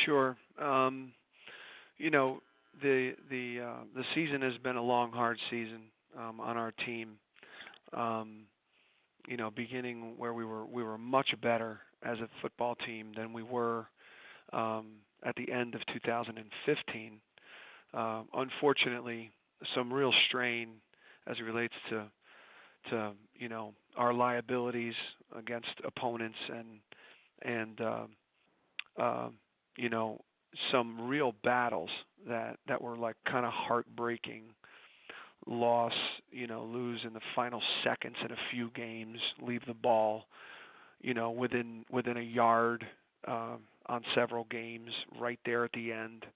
Sure. You know, the season has been a long, hard season on our team. Um, beginning where we were much better as a football team than we were at the end of 2015. Unfortunately, some real strain as it relates to our liabilities against opponents and uh, you know some real battles that were like kind of heartbreaking. Loss, lose in the final seconds in a few games, leave the ball, within a yard on several games, right there at the end.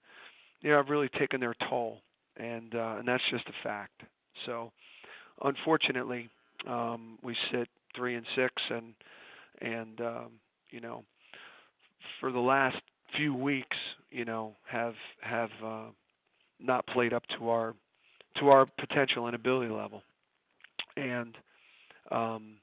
Have really taken their toll, and that's just a fact. So, unfortunately, we sit 3-6, and you know, for the last few weeks, have not played up to our potential and ability level. And um,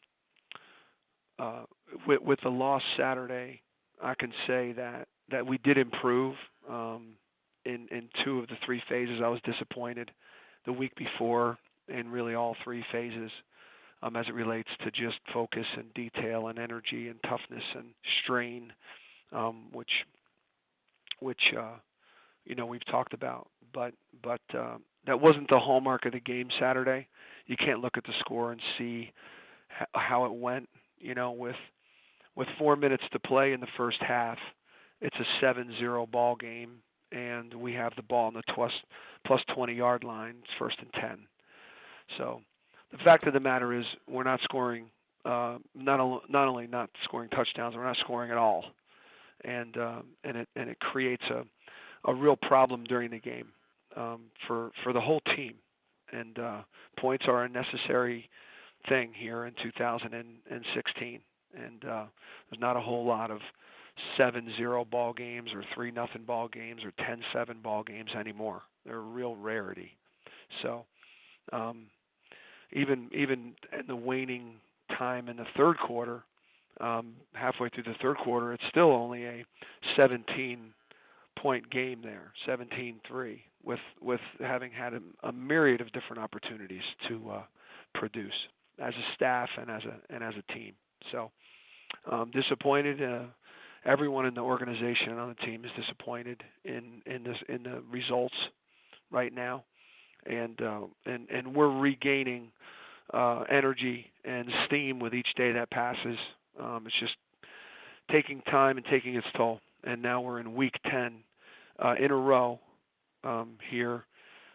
with the loss Saturday, I can say that we did improve. In two of the three phases, I was disappointed. The week before, in really all three phases, as it relates to just focus and detail and energy and toughness and strain, which we've talked about. But that wasn't the hallmark of the game Saturday. You can't look at the score and see how it went. With 4 minutes to play in the first half, it's a 7-0 ball game, and we have the ball on the plus 20-yard line. It's first and 10. So the fact of the matter is we're not scoring. Not only not scoring touchdowns, we're not scoring at all, and it creates a real problem during the game for the whole team. And points are a necessary thing here in 2016. And there's not a whole lot of 7-0 ball games or 3-0 ball games or 10-7 ball games anymore. They're a real rarity. So even in the waning time in the third quarter, halfway through the third quarter, it's still only a 17-point game there, 17-3, with having had a myriad of different opportunities to produce as a staff and as a team. So disappointed. Everyone in the organization and on the team is disappointed in the results right now, and we're regaining energy and steam with each day that passes. It's just taking time and taking its toll. And now we're in week 10 in a row here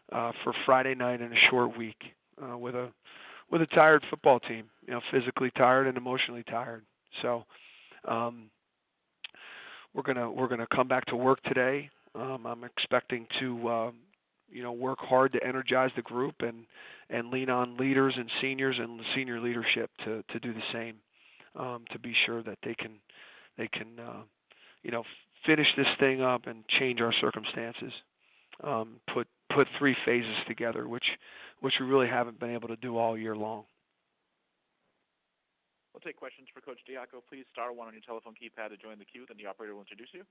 for Friday night in a short week with a tired football team, physically tired and emotionally tired. So we're gonna come back to work today. I'm expecting to work hard to energize the group and lean on leaders and seniors and the senior leadership to do the same, to be sure that they can finish this thing up and change our circumstances. Put three phases together, which we really haven't been able to do all year long. We'll take questions for Coach Diaco. Please star one on your telephone keypad to join the queue. Then the operator will introduce you.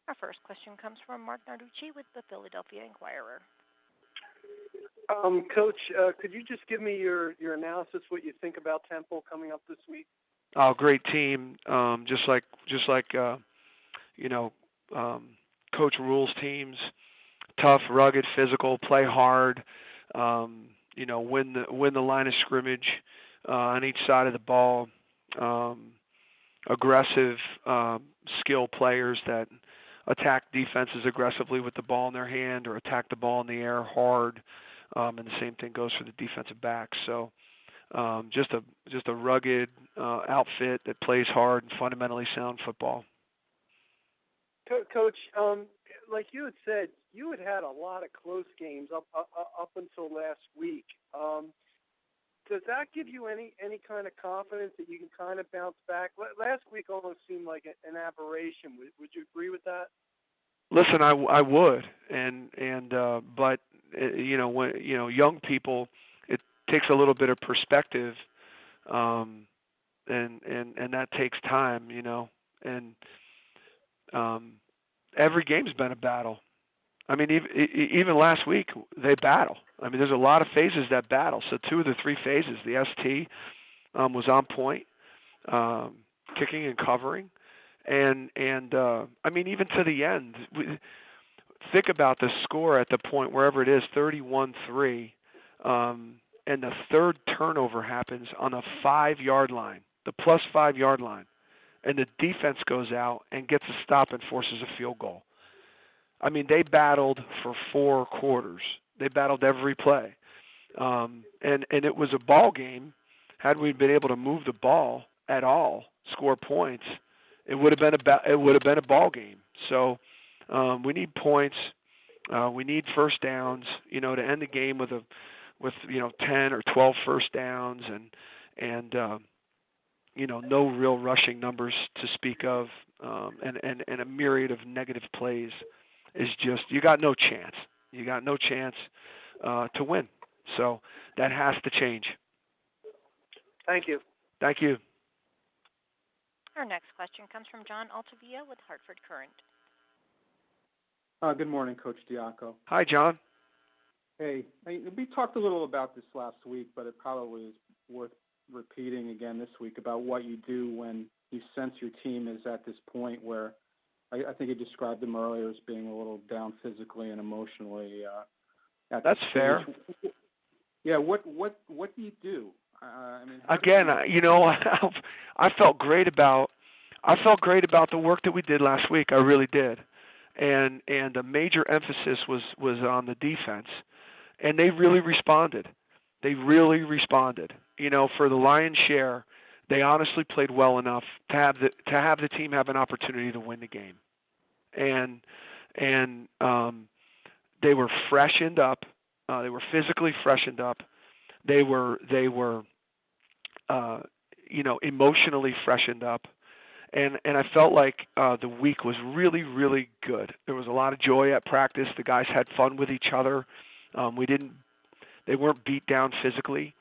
Our first question comes from Mark Narducci with the Philadelphia Inquirer. Coach, could you just give me your analysis, what you think about Temple coming up this week? Oh, great team. Just like Coach Rule's teams, tough, rugged, physical, play hard. Win the line of scrimmage on each side of the ball. Aggressive, skill players that attack defenses aggressively with the ball in their hand or attack the ball in the air hard. And the same thing goes for the defensive backs. So just a rugged outfit that plays hard and fundamentally sound football. Coach, like you had said, you had a lot of close games up until last week. Does that give you any kind of confidence that you can kind of bounce back? Last week almost seemed like an aberration. Would you agree with that? Listen, I would, but when young people, it takes a little bit of perspective, and that takes time, and every game's been a battle. I mean, even last week they battle. I mean, there's a lot of phases that battle. So 2 of the 3 phases, the ST was on point, kicking and covering, and I mean, even to the end. Think about the score at the point wherever it is, 31-3, and the third turnover happens on a 5-yard line, the plus 5-yard line, and the defense goes out and gets a stop and forces a field goal. I mean, they battled for 4 quarters. They battled every play, and it was a ball game. Had we been able to move the ball at all, score points, it would have been a ball game. So we need points. We need first downs. You know, to end the game with 10 or 12 first downs and you know, no real rushing numbers to speak of, and a myriad of negative plays is just, you got no chance. You got no chance to win. So that has to change. Thank you. Thank you. Our next question comes from John Altavia with Hartford Courant. Good morning, Coach Diaco. Hi, John. Hey, we talked a little about this last week, but it probably is worth repeating again this week about what you do when you sense your team is at this point where I think you described them earlier as being a little down physically and emotionally. That's fair. Yeah. What do you do? I mean, again, you know, I felt great about the work that we did last week. I really did, and a major emphasis was on the defense, and they really responded. You know, for the lion's share, they honestly played well enough to have the team have an opportunity to win the game, and they were freshened up. They were physically freshened up. They were you know, emotionally freshened up, and I felt like the week was really, really good. There was a lot of joy at practice. The guys had fun with each other. They weren't beat down physically,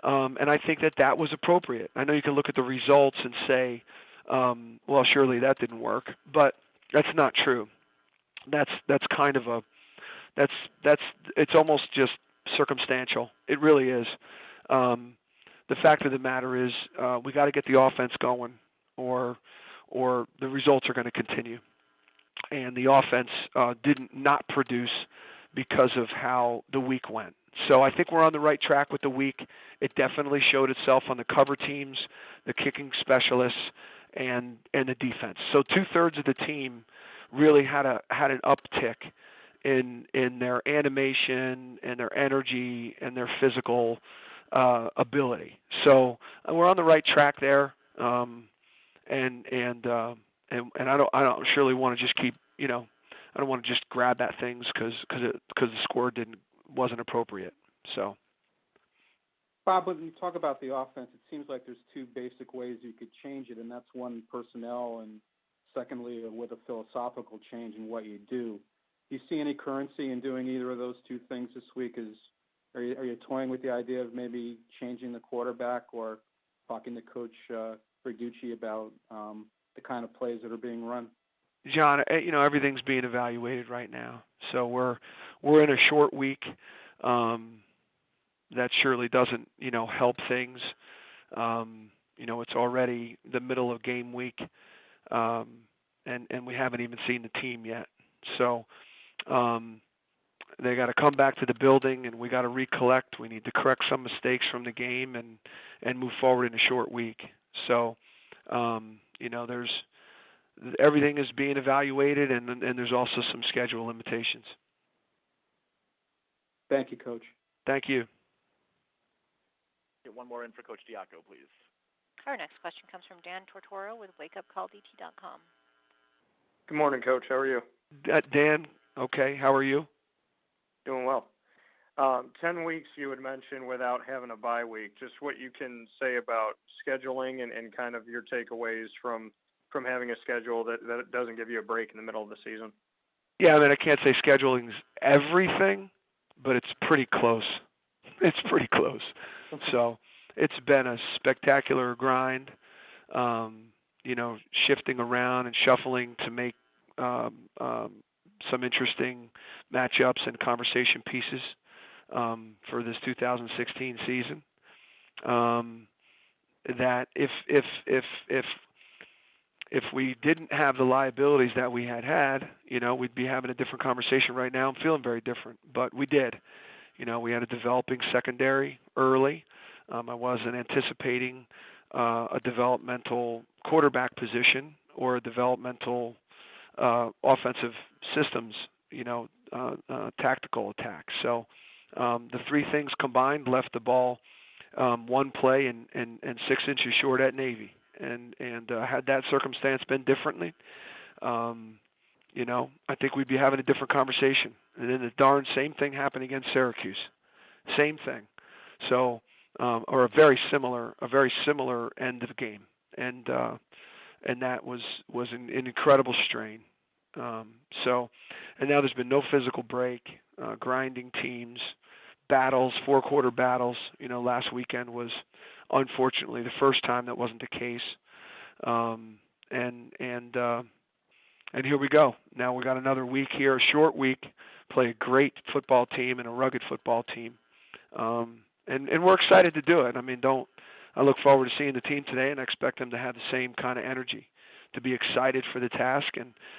and I think that was appropriate. I know you can look at the results and say, well, surely that didn't work, but that's not true. That's kind of it's almost just circumstantial. It really is. The fact of the matter is, we got to get the offense going, or the results are going to continue. And the offense did not produce because of how the week went. So I think we're on the right track with the week. It definitely showed itself on the cover teams, the kicking specialists, and the defense. So 2/3 of the team really had an uptick in their animation and their energy and their physical ability. So we're on the right track there, and I don't surely want to just keep, you know, I don't want to just grab at things because the score wasn't appropriate. So, Bob, when you talk about the offense, it seems like there's 2 basic ways you could change it, and that's one, personnel, and secondly, with a philosophical change in what you do. Do you see any currency in doing either of those 2 things this week? Are you toying with the idea of maybe changing the quarterback or talking to Coach Verducci about the kind of plays that are being run? John, you know, everything's being evaluated right now. So we're in a short week. That surely doesn't, you know, help things. You know, it's already the middle of game week, and we haven't even seen the team yet. So they got to come back to the building, and we got to recollect. We need to correct some mistakes from the game and move forward in a short week. So, you know, everything is being evaluated, and there's also some schedule limitations. Thank you, Coach. Thank you. Get one more in for Coach Diaco, please. Our next question comes from Dan Tortora with WakeUpCallDT.com. Good morning, Coach. How are you? Dan, okay. How are you? Doing well. 10 weeks you had mentioned without having a bye week. Just what you can say about scheduling and kind of your takeaways from having a schedule that doesn't give you a break in the middle of the season. Yeah, I mean, I can't say scheduling's everything, but it's pretty close. It's pretty close. So it's been a spectacular grind, you know, shifting around and shuffling to make some interesting matchups and conversation pieces for this 2016 season. That if we didn't have the liabilities that we had, we'd be having a different conversation right now. I'm feeling very different, but we did. We had a developing secondary early. I wasn't anticipating a developmental quarterback position or a developmental offensive systems, tactical attack. So the three things combined left the ball one play and 6 inches short at Navy. And had that circumstance been differently, I think we'd be having a different conversation. And then the darn same thing happened against Syracuse. Same thing. So, or a very similar end of the game. And that was an incredible strain. And now there's been no physical break, grinding teams, battles, 4-quarter battles. Last weekend was unfortunately the first time that wasn't the case. And here we go. Now we got another week here, a short week, play a great football team and a rugged football team. And we're excited to do it. I look forward to seeing the team today, and I expect them to have the same kind of energy, to be excited for the task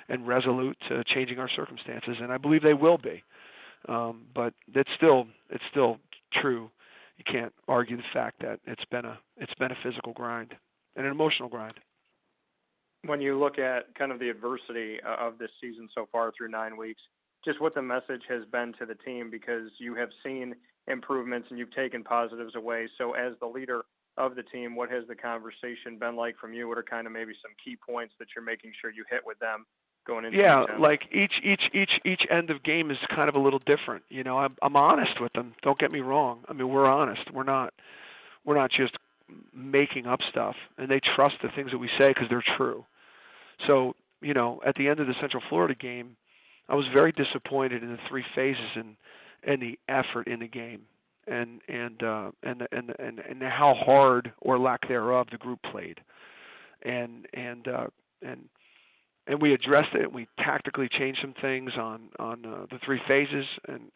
and resolute to changing our circumstances. And I believe they will be. But it's still true. You can't argue the fact that it's been a physical grind and an emotional grind. When you look at kind of the adversity of this season so far through 9 weeks, just what the message has been to the team, because you have seen improvements and you've taken positives away. So as the leader of the team, what has the conversation been like from you? What are kind of maybe some key points that you're making sure you hit with them going into Yeah, weekend? like each end of game is kind of a little different. I'm honest with them. Don't get me wrong. We're honest. We're not just making up stuff, and they trust the things that we say because they're true. So, at the end of the Central Florida game, I was very disappointed in the three phases and the effort in the game, and how hard or lack thereof the group played, and we addressed it. We tactically changed some things on the three phases and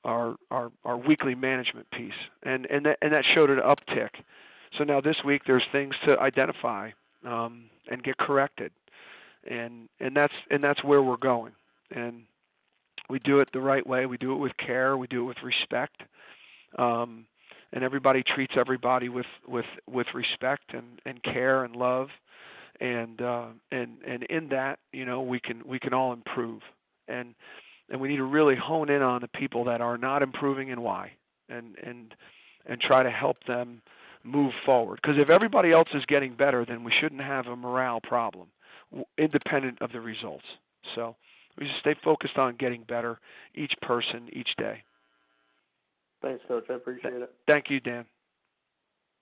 our weekly management piece, and that showed an uptick. So now this week there's things to identify and get corrected, and that's where we're going. And we do it the right way. We do it with care. We do it with respect. And everybody treats everybody with respect and care and love, and in that, we can all improve, and we need to really hone in on the people that are not improving and why, and try to help them move forward. Because if everybody else is getting better, then we shouldn't have a morale problem, independent of the results. So we just stay focused on getting better, each person, each day. Thanks, Coach. I appreciate it. Thank you, Dan.